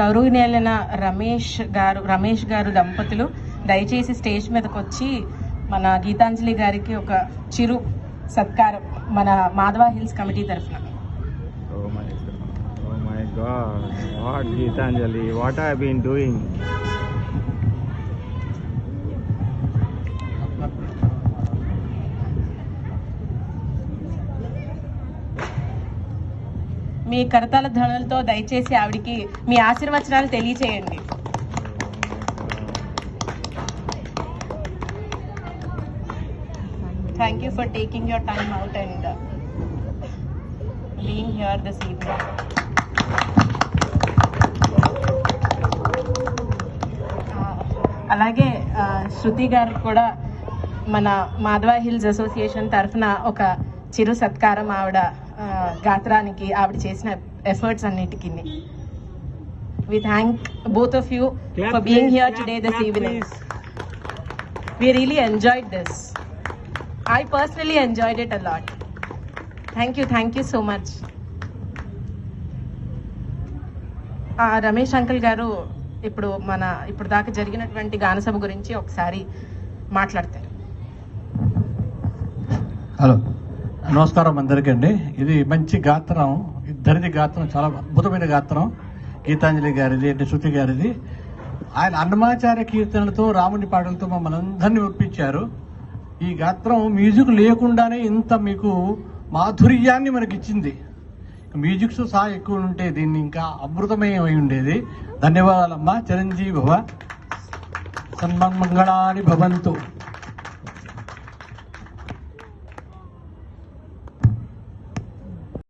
గౌరవనీయులైన రమేష్ గారు దంపతులు దయచేసి స్టేజ్ మీదకి వచ్చి మన గీతాంజలి గారికి ఒక చిరు సత్కారం మన మాధవ హిల్స్ కమిటీ తరఫున. Oh my God, what Geetanjali, what I have been doing. మీ కరతాళ ధ్వనులతో దయచేసి ఆవిడికి మీ ఆశీర్వచనాలు తెలియచేయండి. Thank you for taking your time out and being here this evening. అలాగే శృతి గారు కూడా మన మాధవ హిల్స్ అసోసియేషన్ తరఫున ఒక చిరు సత్కారం ఆవిడ గాత్రానికి ఆవిడ చేసిన ఎఫర్ట్స్ అన్నిటికీ. We thank both of you for being here today this evening. We really enjoyed this. I personally enjoyed it a lot. Thank you so much. Ramesh uncle గారు ఇప్పుడు దాకా జరిగినటువంటి గానసభ గురించి ఒకసారి మాట్లాడతారు. హలో, నమస్కారం అందరికీ అండి. ఇది మంచి గాత్రం, ఇద్దరిది గాత్రం చాలా అద్భుతమైన గాత్రం. గీతాంజలి గారిది అంటే శృతి గారిది. ఆయన అన్నమాచార్య కీర్తనలతో రాముని పాటలతో మమ్మల్ని అందరినీ ఒప్పించారు. ఈ గాత్రం మ్యూజిక్ లేకుండానే ఇంత మీకు మాధుర్యాన్ని మనకి ఇచ్చింది. మ్యూజిక్స్ సహా ఎక్కువ ఉంటే దీన్ని ఇంకా అమృతమయమై ఉండేది. ధన్యవాదాలమ్మా. చిరంజీవి భవ, సన్మన్మంగళాని భవంతు.